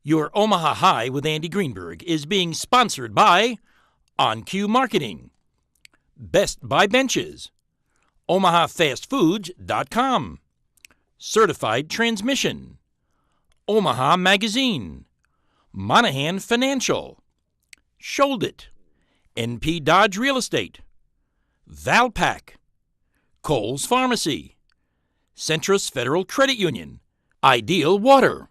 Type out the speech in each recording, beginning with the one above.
Your Omaha High with Andy Greenberg is being sponsored by OnCue Marketing, Best Buy Benches, OmahaFastFoods.com, Certified Transmission, Omaha Magazine, Monahan Financial, Shold-It, NP Dodge Real Estate, Valpak, Kohl's Pharmacy, Centrus Federal Credit Union, Ideal Water.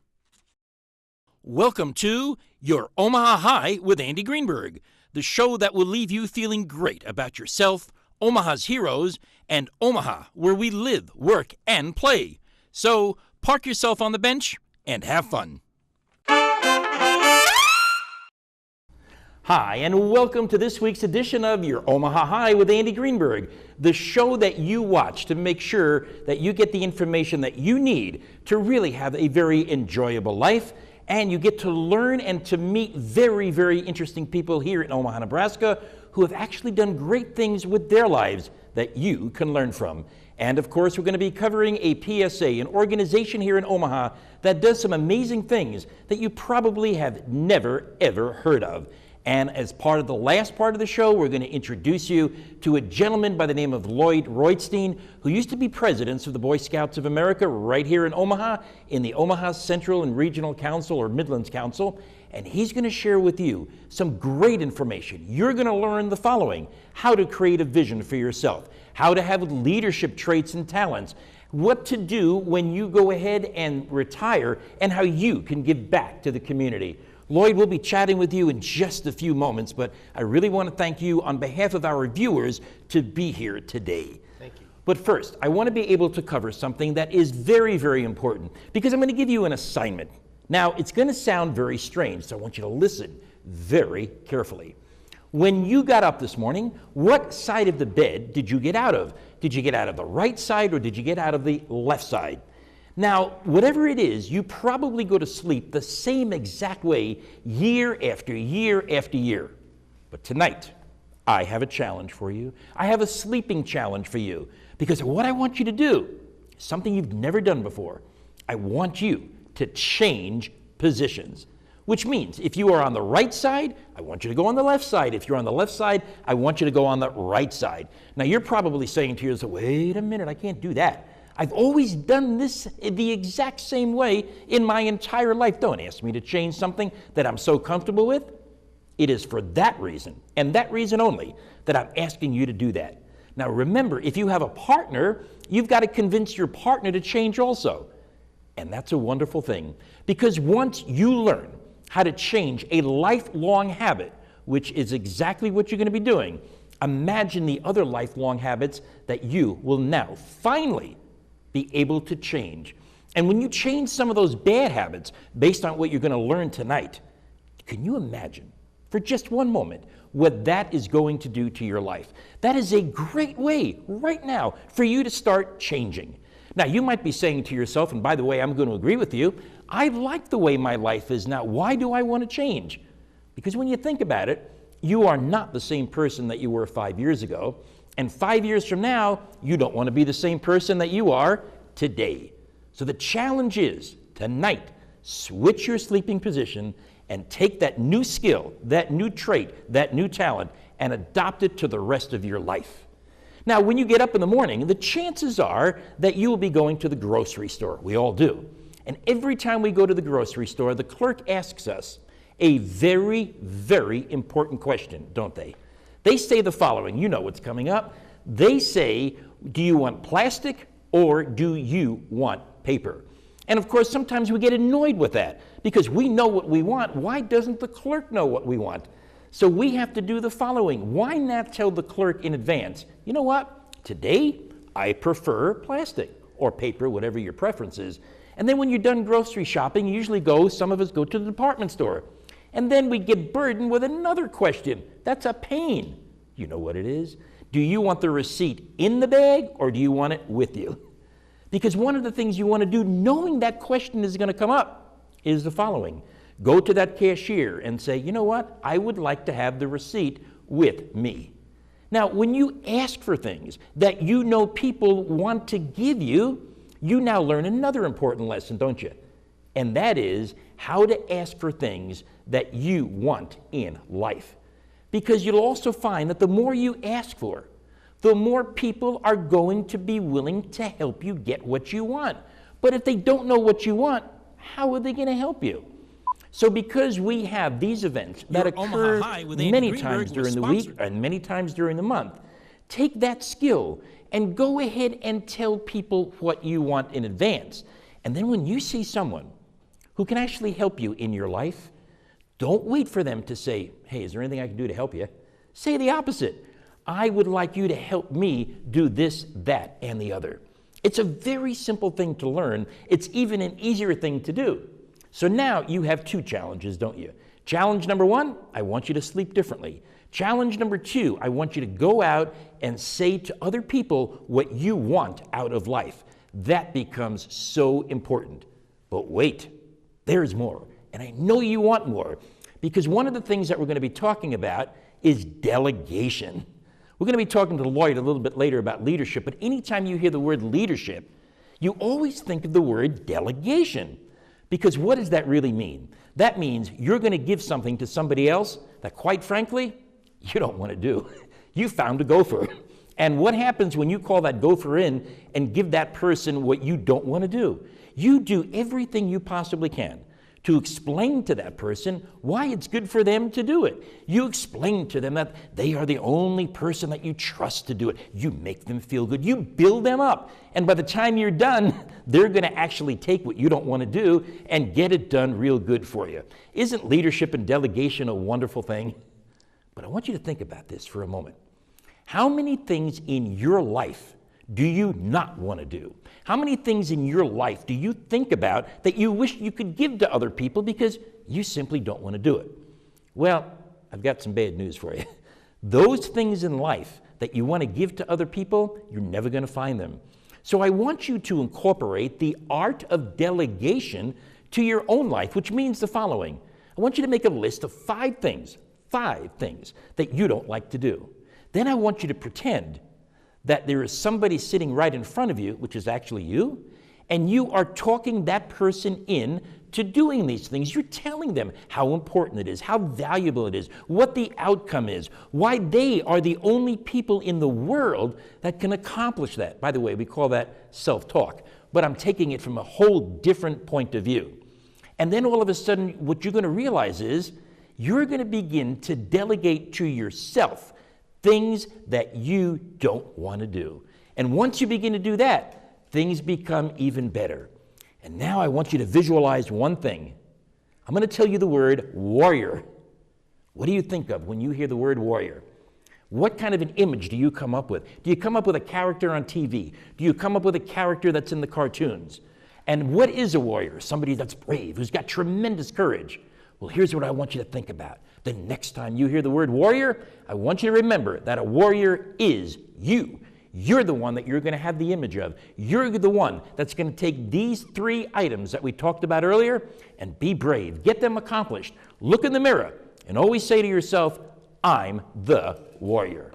Welcome to Your Omaha High with Andy Greenberg, the show that will leave you feeling great about yourself, Omaha's heroes, and Omaha, where we live, work, and play. So park yourself on the bench and have fun. Hi, and welcome to this week's edition of Your Omaha High with Andy Greenberg, the show that you watch to make sure that you get the information that you need to really have a very enjoyable life. And you get to learn and to meet very, very interesting people here in Omaha, Nebraska, who have actually done great things with their lives that you can learn from. And of course, we're going to be covering a PSA, an organization here in Omaha that does some amazing things that you probably have never, ever heard of. And as part of the last part of the show, we're going to introduce you to a gentleman by the name of Lloyd Roitstein, who used to be president of the Boy Scouts of America right here in Omaha, in the Omaha Central and Regional Council, or Midlands Council. And he's going to share with you some great information. You're going to learn the following: how to create a vision for yourself, how to have leadership traits and talents, what to do when you go ahead and retire, and how you can give back to the community. Lloyd will be chatting with you in just a few moments, but I really want to thank you on behalf of our viewers to be here today. Thank you. But first, I want to be able to cover something that is very, very important, because I'm going to give you an assignment. Now, it's going to sound very strange, so I want you to listen very carefully. When you got up this morning, what side of the bed did you get out of? Did you get out of the right side, or did you get out of the left side? Now, whatever it is, you probably go to sleep the same exact way year after year after year. But tonight, I have a challenge for you. I have a sleeping challenge for you, because what I want you to do is something you've never done before. I want you to change positions, which means if you are on the right side, I want you to go on the left side. If you're on the left side, I want you to go on the right side. Now, you're probably saying to yourself, wait a minute, I can't do that. I've always done this the exact same way in my entire life. Don't ask me to change something that I'm so comfortable with. It is for that reason, and that reason only, that I'm asking you to do that. Now remember, if you have a partner, you've got to convince your partner to change also. And that's a wonderful thing, because once you learn how to change a lifelong habit, which is exactly what you're going to be doing, imagine the other lifelong habits that you will now finally be able to change. And when you change some of those bad habits based on what you're going to learn tonight, can you imagine for just one moment what that is going to do to your life? That is a great way right now for you to start changing. Now, you might be saying to yourself, and by the way, I'm going to agree with you, I like the way my life is now. Why do I want to change? Because when you think about it, you are not the same person that you were 5 years ago. And 5 years from now, you don't want to be the same person that you are today. So the challenge is, tonight, switch your sleeping position and take that new skill, that new trait, that new talent, and adopt it to the rest of your life. Now, when you get up in the morning, the chances are that you will be going to the grocery store. We all do. And every time we go to the grocery store, the clerk asks us a very, very important question, don't they? They say the following. You know what's coming up. They say, do you want plastic or do you want paper? And of course, sometimes we get annoyed with that because we know what we want. Why doesn't the clerk know what we want? So we have to do the following. Why not tell the clerk in advance, you know what? Today, I prefer plastic or paper, whatever your preference is. And then when you're done grocery shopping, you usually some of us go to the department store. And then we get burdened with another question. That's a pain. You know what it is? Do you want the receipt in the bag or do you want it with you? Because one of the things you want to do, knowing that question is going to come up, is the following. Go to that cashier and say, you know what? I would like to have the receipt with me. Now, when you ask for things that you know people want to give you, you now learn another important lesson, don't you? and that is how to ask for things that you want in life. Because you'll also find that the more you ask for, the more people are going to be willing to help you get what you want. But if they don't know what you want, how are they going to help you? So because we have these events that occur many times during the week and many times during the month, take that skill and go ahead and tell people what you want in advance. And then when you see someone who can actually help you in your life, don't wait for them to say, hey, is there anything I can do to help you? Say the opposite. I would like you to help me do this, that, and the other. It's a very simple thing to learn. It's even an easier thing to do. So now you have two challenges, don't you? Challenge number one, I want you to sleep differently. Challenge number two, I want you to go out and say to other people what you want out of life. That becomes so important. But wait, there's more. And I know you want more, because one of the things that we're going to be talking about is delegation. We're going to be talking to Lloyd a little bit later about leadership, but anytime you hear the word leadership, you always think of the word delegation. Because what does that really mean? That means you're going to give something to somebody else that, quite frankly, you don't want to do. You found a gopher. And what happens when you call that gopher in and give that person what you don't want to do? You do everything you possibly can to explain to that person why it's good for them to do it. You explain to them that they are the only person that you trust to do it. You make them feel good. You build them up. And by the time you're done, they're going to actually take what you don't want to do and get it done real good for you. Isn't leadership and delegation a wonderful thing? But I want you to think about this for a moment. How many things in your life do you not want to do? How many things in your life do you think about that you wish you could give to other people because you simply don't want to do it? Well, I've got some bad news for you. Those things in life that you want to give to other people, you're never going to find them. So I want you to incorporate the art of delegation to your own life, which means the following. I want you to make a list of 5 things that you don't like to do. Then I want you to pretend that there is somebody sitting right in front of you, which is actually you, and you are talking that person in to doing these things. You're telling them how important it is, how valuable it is, what the outcome is, why they are the only people in the world that can accomplish that. By the way, we call that self-talk, but I'm taking it from a whole different point of view. And then all of a sudden, what you're going to realize is you're going to begin to delegate to yourself things that you don't want to do. And once you begin to do that, things become even better. And now I want you to visualize one thing. I'm going to tell you the word warrior. What do you think of when you hear the word warrior? What kind of an image do you come up with? Do you come up with a character on TV? Do you come up with a character that's in the cartoons? And what is a warrior? Somebody that's brave, who's got tremendous courage. Well, here's what I want you to think about. The next time you hear the word warrior, I want you to remember that a warrior is you. You're the one that you're going to have the image of. You're the one that's going to take these 3 items that we talked about earlier and be brave. Get them accomplished. Look in the mirror and always say to yourself, I'm the warrior.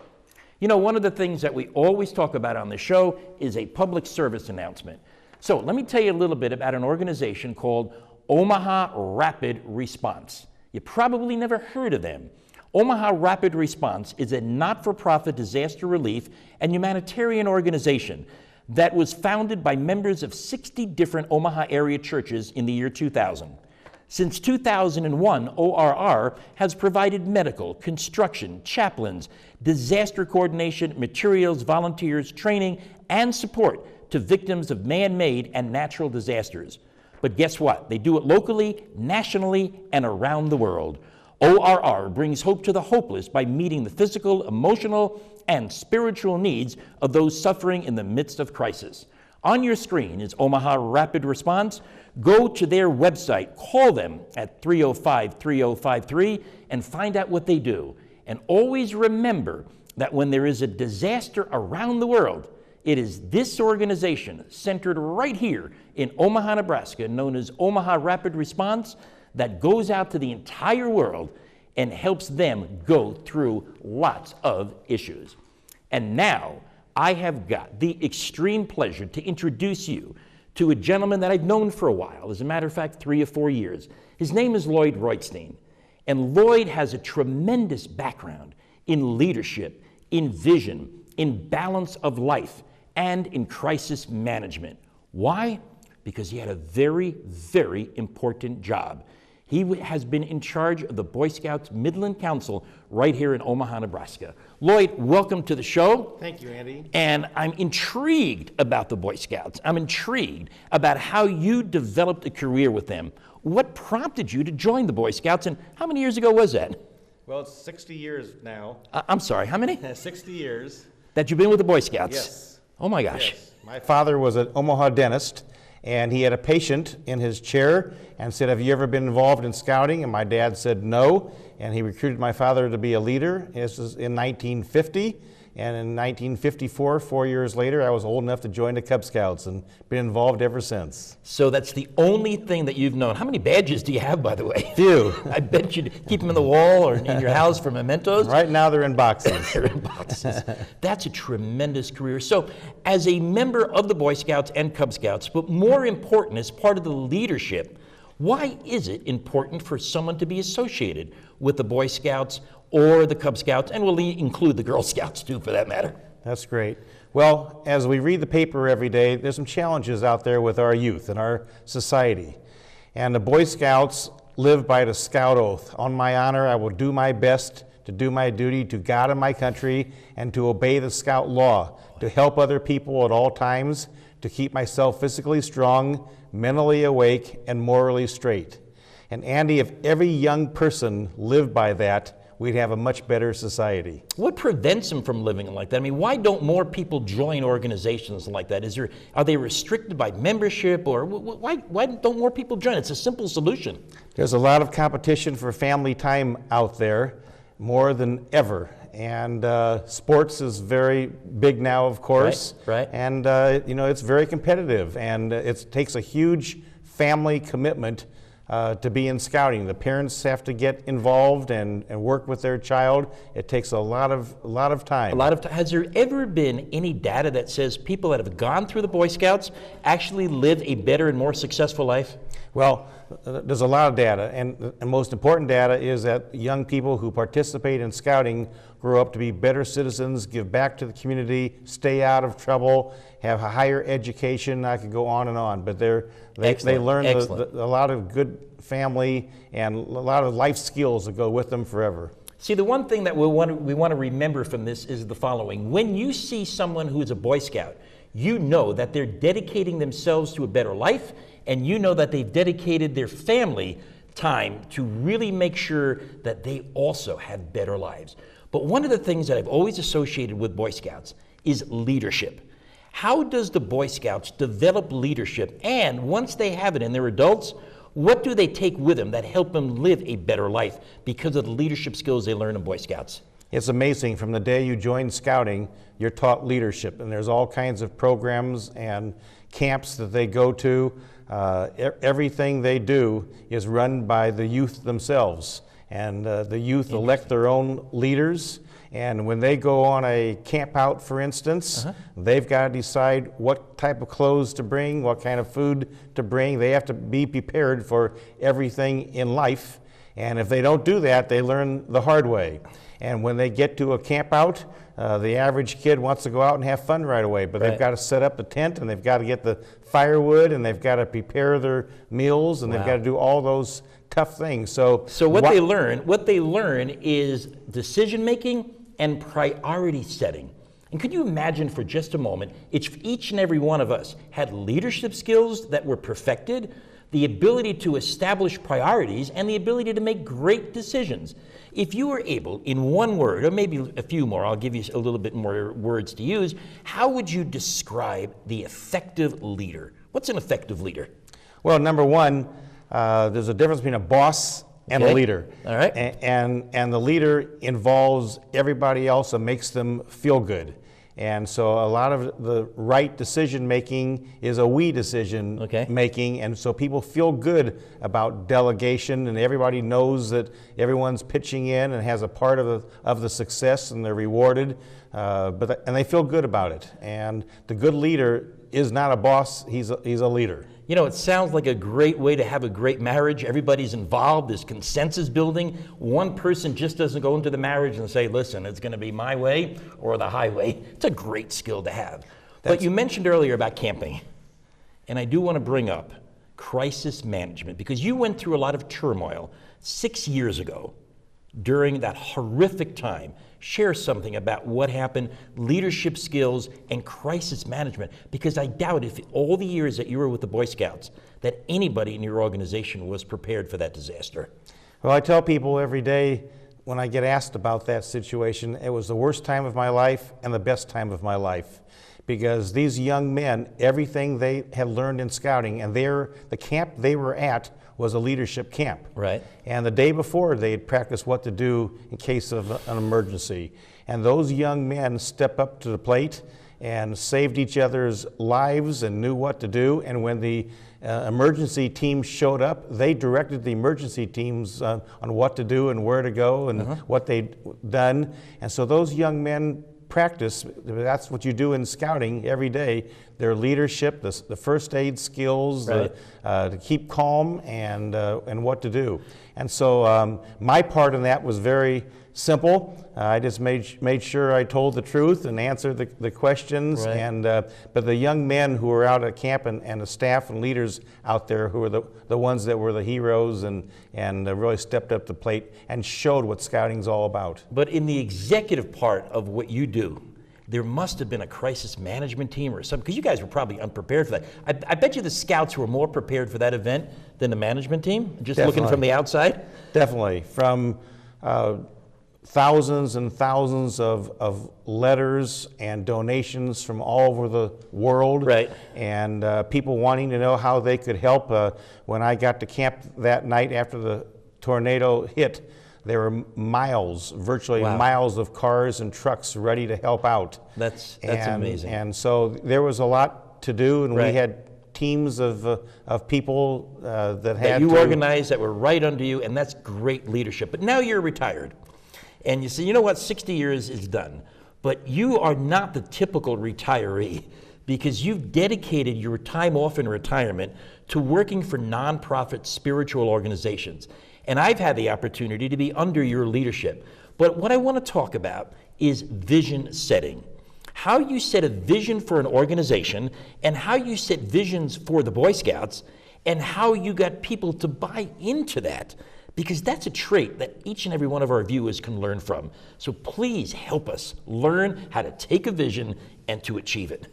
You know, one of the things that we always talk about on the show is a public service announcement. So let me tell you a little bit about an organization called Omaha Rapid Response. You probably never heard of them. Omaha Rapid Response is a not-for-profit disaster relief and humanitarian organization that was founded by members of 60 different Omaha area churches in the year 2000. Since 2001, ORR has provided medical, construction, chaplains, disaster coordination, materials, volunteers, training, and support to victims of man-made and natural disasters. But guess what? They do it locally, nationally, and around the world. ORR brings hope to the hopeless by meeting the physical, emotional, and spiritual needs of those suffering in the midst of crisis. On your screen is Omaha Rapid Response. Go to their website, call them at 305-3053, and find out what they do. And always remember that when there is a disaster around the world, it is this organization centered right here in Omaha, Nebraska, known as Omaha Rapid Response, that goes out to the entire world and helps them go through lots of issues. And now I have got the extreme pleasure to introduce you to a gentleman that I've known for a while, as a matter of fact, 3 or 4 years. His name is Lloyd Roitstein. And Lloyd has a tremendous background in leadership, in vision, in balance of life, and in crisis management. Why? Because he had a very, very important job. He has been in charge of the Boy Scouts Midland Council right here in Omaha, Nebraska. Lloyd, welcome to the show. Thank you, Andy. And I'm intrigued about the Boy Scouts. I'm intrigued about how you developed a career with them. What prompted you to join the Boy Scouts, and how many years ago was that? Well, it's 60 years now. I'm sorry, how many? 60 years. That you've been with the Boy Scouts? Yes. Oh my gosh. Yes. My father was an Omaha dentist, and he had a patient in his chair and said, "Have you ever been involved in scouting?" And my dad said no, and he recruited my father to be a leader. This was in 1950, and in 1954, 4 years later, I was old enough to join the Cub Scouts and been involved ever since. So that's the only thing that you've known. How many badges do you have, by the way? Few. I bet you keep them in the wall or in your house for mementos. Right now they're in boxes. They're in boxes. That's a tremendous career. So as a member of the Boy Scouts and Cub Scouts, but more important, as part of the leadership, why is it important for someone to be associated with the Boy Scouts or the Cub Scouts, and we'll include the Girl Scouts too, for that matter? That's great. Well, as we read the paper every day, there's some challenges out there with our youth and our society. And the Boy Scouts live by the Scout Oath. On my honor, I will do my best to do my duty to God and my country and to obey the Scout law, to help other people at all times, to keep myself physically strong, mentally awake, and morally straight. And Andy, if every young person lived by that, we'd have a much better society. What prevents them from living like that? I mean, why don't more people join organizations like that? Are they restricted by membership, or why don't more people join? It's a simple solution. There's a lot of competition for family time out there, more than ever. And sports is very big now, of course. Right. And it's very competitive, and it takes a huge family commitment to be in scouting. The parents have to get involved and work with their child. It takes a lot of time. Has there ever been any data that says people that have gone through the Boy Scouts actually live a better and more successful life? Well, there's a lot of data, and the most important data is that young people who participate in scouting grow up to be better citizens, give back to the community, stay out of trouble, have a higher education. I could go on, but they learn a lot of good family and a lot of life skills that go with them forever. See, the one thing that we want to remember from this is the following. When you see someone who is a Boy Scout, you know that they're dedicating themselves to a better life, and you know that they've dedicated their family time to really make sure that they also have better lives. But one of the things that I've always associated with Boy Scouts is leadership. How does the Boy Scouts develop leadership? And once they have it and they're adults, what do they take with them that help them live a better life because of the leadership skills they learn in Boy Scouts? It's amazing. From the day you join scouting, you're taught leadership, and there's all kinds of programs and camps that they go to. Everything they do is run by the youth themselves, and the youth elect their own leaders. And when they go on a camp out, for instance, they've got to decide what type of clothes to bring, what kind of food to bring. They have to be prepared for everything in life. And if they don't do that, they learn the hard way. And when they get to a camp out, the average kid wants to go out and have fun right away, but they've got to set up the tent, and they've got to get the firewood, and they've got to prepare their meals, and they've got to do all those tough things. So what they learn is decision making and priority setting. And could you imagine for just a moment, if each and every one of us had leadership skills that were perfected, the ability to establish priorities, and the ability to make great decisions. If you were able, in one word, or maybe a few more, I'll give you a little bit more words to use, how would you describe the effective leader? What's an effective leader? Well, number one, there's a difference between a boss and a leader. All right. And the leader involves everybody else and makes them feel good. And so a lot of the right decision making is a we decision making, and so people feel good about delegation, and everybody knows that everyone's pitching in and has a part of the success, and they're rewarded, and they feel good about it. And the good leader is not a boss, he's a leader. You know, it sounds like a great way to have a great marriage. Everybody's involved, there's consensus building. One person just doesn't go into the marriage and say, listen, it's going to be my way or the highway. It's a great skill to have. But you mentioned earlier about camping, and I do want to bring up crisis management, because you went through a lot of turmoil 6 years ago during that horrific time. Share something about what happened, leadership skills, and crisis management, because I doubt if all the years that you were with the Boy Scouts that anybody in your organization was prepared for that disaster. Well, I tell people every day when I get asked about that situation, it was the worst time of my life and the best time of my life. Because these young men, everything they had learned in scouting, and the camp they were at was a leadership camp. Right. And the day before, they had practiced what to do in case of an emergency. And those young men stepped up to the plate and saved each other's lives and knew what to do. And when the emergency team showed up, they directed the emergency teams on what to do and where to go and what they'd done. And so those young men practice, that's what you do in scouting every day, their leadership, the first aid skills, right. To keep calm and what to do. And so my part in that was very simple. I just made sure I told the truth and answered the questions. Right. And but the young men who were out at camp and the staff and leaders out there who were the ones that were the heroes and really stepped up to the plate and showed what scouting's all about. But in the executive part of what you do, there must have been a crisis management team or something, because you guys were probably unprepared for that. I bet you the scouts were more prepared for that event than the management team, just Definitely. looking from the outside. Definitely. From thousands and thousands of letters and donations from all over the world. Right. And people wanting to know how they could help. When I got to camp that night after the tornado hit, there were miles, virtually Wow. miles of cars and trucks ready to help out. That's amazing. And so there was a lot to do, and Right. we had teams of people that had that you to organized that were right under you, and that's great leadership. But now you're retired, and you say, you know what, 60 years is done. But you are not the typical retiree, because you've dedicated your time off in retirement to working for nonprofit spiritual organizations. And I've had the opportunity to be under your leadership. But what I want to talk about is vision setting. How you set a vision for an organization, and how you set visions for the Boy Scouts, and how you got people to buy into that. Because that's a trait that each and every one of our viewers can learn from. So please help us learn how to take a vision and to achieve it.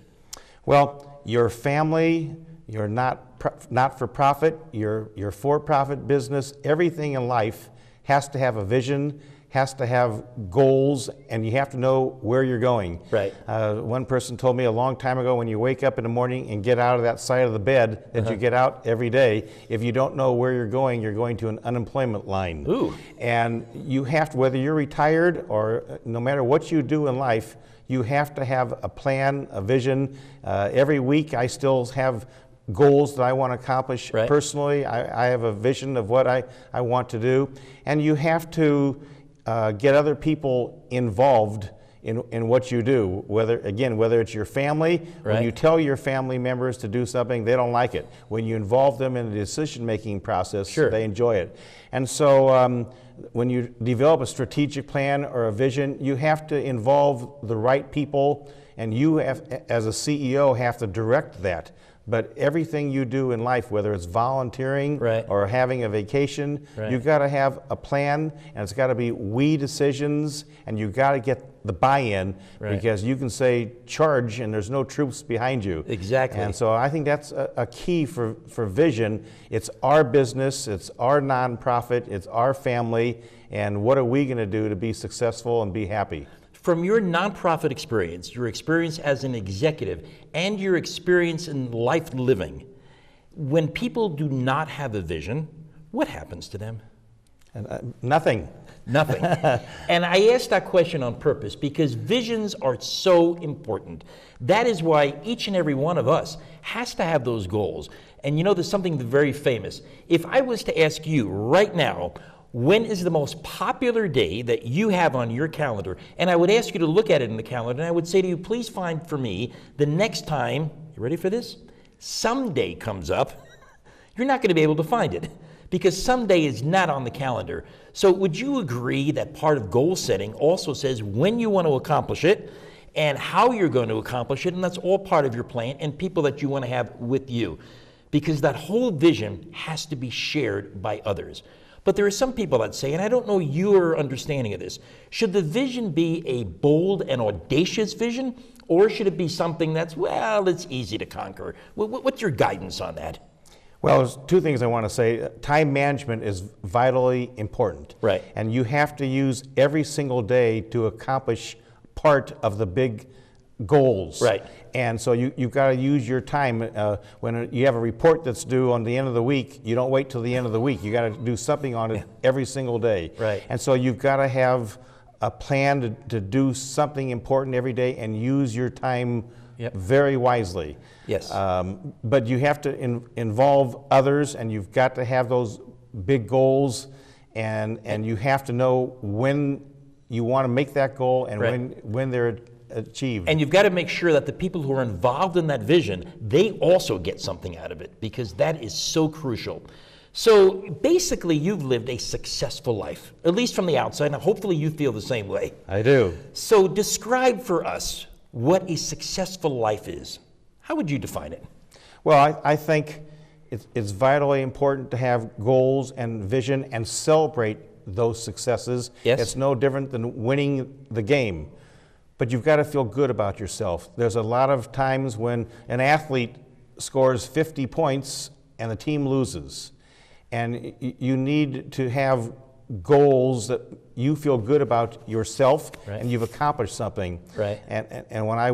Well, your family, your not-for-profit, your for-profit business, everything in life has to have a vision, has to have goals, and you have to know where you're going. Right. One person told me a long time ago, when you wake up in the morning and get out of that side of the bed that you get out every day, if you don't know where you're going to an unemployment line. Ooh. And you have to, whether you're retired or no matter what you do in life, you have to have a plan, a vision. Every week I still have goals that I want to accomplish. Right. Personally. I have a vision of what I want to do. And you have to get other people involved in what you do, whether it's your family. Right. When you tell your family members to do something, they don't like it. When you involve them in the decision-making process, Sure. they enjoy it. And so when you develop a strategic plan or a vision, you have to involve the right people, and you have, as a CEO, have to direct that. But everything you do in life, whether it's volunteering Right. or having a vacation, Right. you've got to have a plan, and it's got to be we decisions, and you've got to get the buy-in, Right. because you can say charge and there's no troops behind you. Exactly. And so I think that's a key for vision. It's our business, it's our nonprofit, it's our family, and what are we going to do to be successful and be happy? From your nonprofit experience, your experience as an executive, and your experience in life living, when people do not have a vision, what happens to them? Nothing. Nothing. And I asked that question on purpose because visions are so important. That is why each and every one of us has to have those goals. And you know, there's something very famous. If I was to ask you right now, when is the most popular day that you have on your calendar? And I would ask you to look at it in the calendar, and I would say to you, please find for me the next time You ready for this? Someday comes up, you're not going to be able to find it because someday is not on the calendar. So would you agree that part of goal setting also says when you want to accomplish it and how you're going to accomplish it, and that's all part of your plan and people that you want to have with you, because that whole vision has to be shared by others. But there are some people that say, and I don't know your understanding of this, should the vision be a bold and audacious vision, or should it be something that's, well, it's easy to conquer? What's your guidance on that? Well, there's two things I want to say. Time management is vitally important. Right. And you have to use every single day to accomplish part of the big goals. Right. And so you've got to use your time. When you have a report that's due on the end of the week, you don't wait till the end of the week. You got to do something on it every single day. Right. And so you've got to have a plan to do something important every day and use your time very wisely. Yes. But you have to involve others, and you've got to have those big goals, and you have to know when you want to make that goal and when they're achieved. And you've got to make sure that the people who are involved in that vision, they also get something out of it, because that is so crucial. So basically, you've lived a successful life, at least from the outside, and hopefully you feel the same way. I do. So describe for us what a successful life is. How would you define it? Well, I think it's vitally important to have goals and vision and celebrate those successes. Yes. It's no different than winning the game. But you've got to feel good about yourself. There's a lot of times when an athlete scores 50 points and the team loses. And you need to have goals that you feel good about yourself, and you've accomplished something. Right. And when I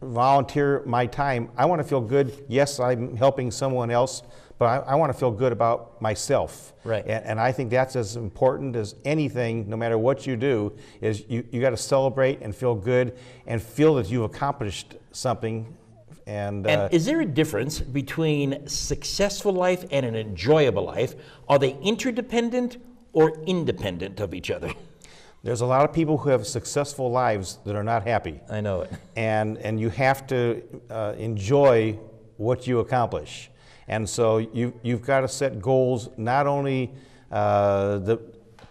volunteer my time, I want to feel good. Yes, I'm helping someone else, but I want to feel good about myself. Right. And I think that's as important as anything, no matter what you do, is you got to celebrate and feel good and feel that you've accomplished something. And is there a difference between successful life and an enjoyable life? Are they interdependent or independent of each other? There's a lot of people who have successful lives that are not happy. I know it. And you have to enjoy what you accomplish. And so you've got to set goals not only that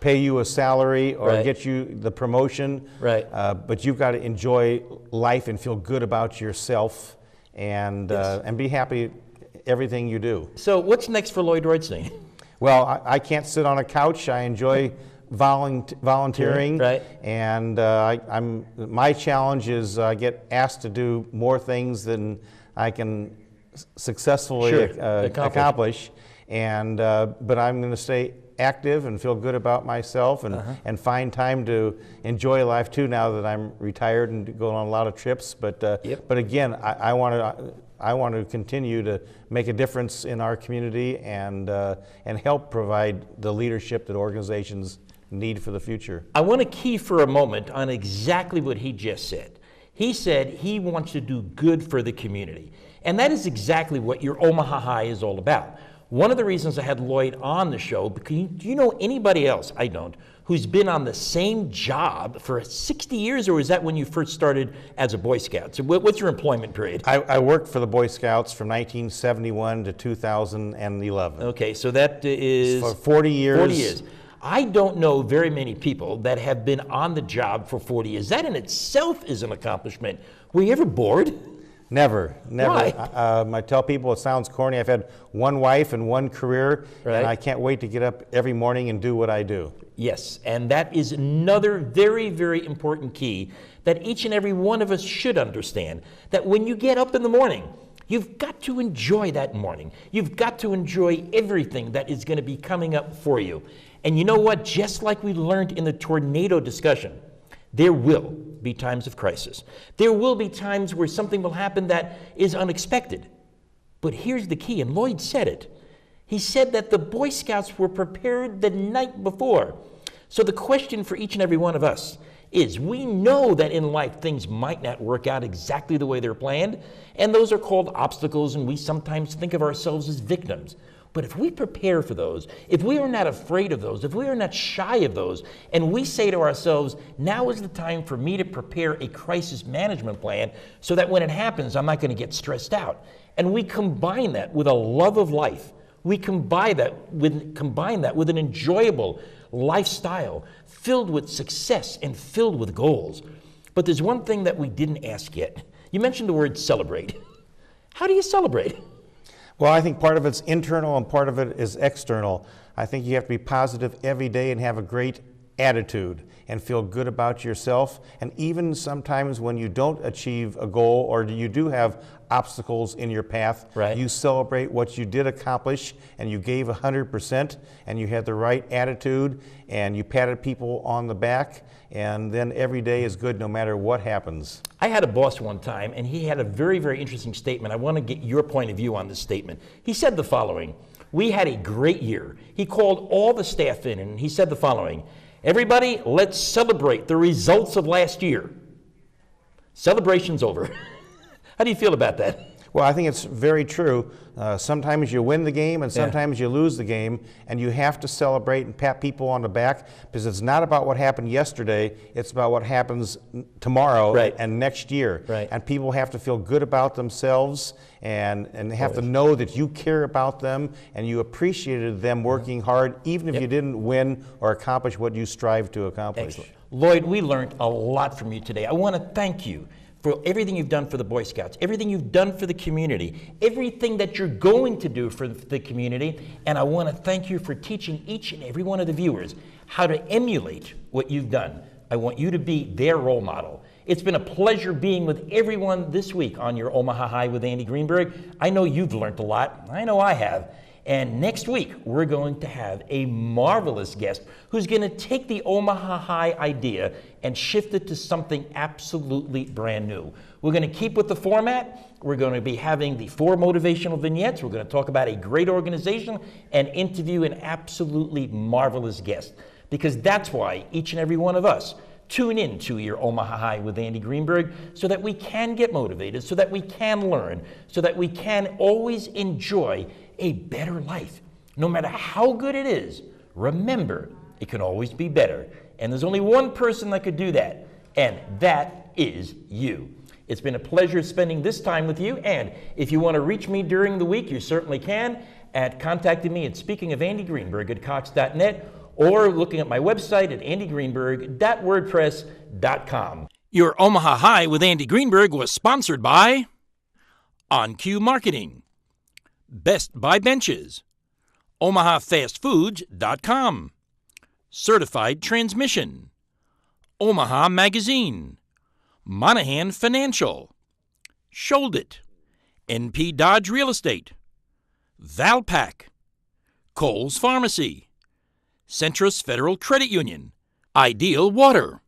pay you a salary or get you the promotion, but you've got to enjoy life and feel good about yourself and be happy everything you do. So what's next for Lloyd Roitstein? Well, I can't sit on a couch. I enjoy volunteering, and my challenge is I get asked to do more things than I can successfully accomplish, and but I'm going to stay active and feel good about myself and find time to enjoy life too now that I'm retired and go on a lot of trips. But again, I want to continue to make a difference in our community and help provide the leadership that organizations need for the future. I want to key for a moment on exactly what he just said. He said he wants to do good for the community. And that is exactly what your Omaha High is all about. One of the reasons I had Lloyd on the show, because do you know anybody else, I don't, who's been on the same job for 60 years, or is that when you first started as a Boy Scout? So what's your employment period? I worked for the Boy Scouts from 1971 to 2011. Okay, so that is... For 40 years. 40 years. I don't know very many people that have been on the job for 40 years. That in itself is an accomplishment. Were you ever bored? Never. Why? I tell people it sounds corny. I've had one wife and one career, and I can't wait to get up every morning and do what I do. Yes, and that is another very, very important key that each and every one of us should understand, that when you get up in the morning, you've got to enjoy that morning. You've got to enjoy everything that is going to be coming up for you. And you know what? Just like we learned in the tornado discussion, there will be times of crisis. There will be times where something will happen that is unexpected. But here's the key, and Lloyd said it. He said that the Boy Scouts were prepared the night before. So the question for each and every one of us is, we know that in life things might not work out exactly the way they're planned, and those are called obstacles, and we sometimes think of ourselves as victims. But if we prepare for those, if we are not afraid of those, if we are not shy of those, and we say to ourselves, now is the time for me to prepare a crisis management plan so that when it happens, I'm not going to get stressed out. And we combine that with a love of life. We combine that with an enjoyable lifestyle filled with success and filled with goals. But there's one thing that we didn't ask yet. You mentioned the word celebrate. How do you celebrate? Well, I think part of it's internal and part of it is external. I think you have to be positive every day and have a great attitude and feel good about yourself. And even sometimes when you don't achieve a goal or you do have obstacles in your path, right, you celebrate what you did accomplish and you gave 100% and you had the right attitude and you patted people on the back, and then every day is good no matter what happens. I had a boss one time and he had a very, very interesting statement. I want to get your point of view on this statement. He said the following: we had a great year. He called all the staff in and he said the following: everybody, let's celebrate the results of last year. Celebration's over. How do you feel about that? Well, I think it's very true. Sometimes you win the game and sometimes you lose the game, and you have to celebrate and pat people on the back because it's not about what happened yesterday, it's about what happens tomorrow and next year. Right. And people have to feel good about themselves and they have to know that you care about them and you appreciated them working hard even if you didn't win or accomplish what you strived to accomplish. Excellent. Lloyd, we learned a lot from you today. I want to thank you for everything you've done for the Boy Scouts, everything you've done for the community, everything that you're going to do for the community, and I want to thank you for teaching each and every one of the viewers how to emulate what you've done. I want you to be their role model. It's been a pleasure being with everyone this week on your Omaha High with Andy Greenberg. I know you've learned a lot. I know I have. And next week, we're going to have a marvelous guest who's going to take the Omaha High idea and shift it to something absolutely brand new. We're going to keep with the format. We're going to be having the 4 motivational vignettes. We're going to talk about a great organization and interview an absolutely marvelous guest. Because that's why each and every one of us tune in to your Omaha High with Andy Greenberg so that we can get motivated, so that we can learn, so that we can always enjoy a better life. No matter how good it is, remember, it can always be better. And there's only one person that could do that, and that is you. It's been a pleasure spending this time with you, and if you want to reach me during the week, you certainly can at contacting me at speakingofAndyGreenberg@cox.net or looking at my website at andygreenberg.wordpress.com. Your Omaha High with Andy Greenberg was sponsored by OnCue Marketing, Best Buy Benches, OmahaFastFoods.com, Certified Transmission, Omaha Magazine, Monahan Financial, Sholdit, NP Dodge Real Estate, Valpak, Kohl's Pharmacy, Centrus Federal Credit Union, Ideal Water,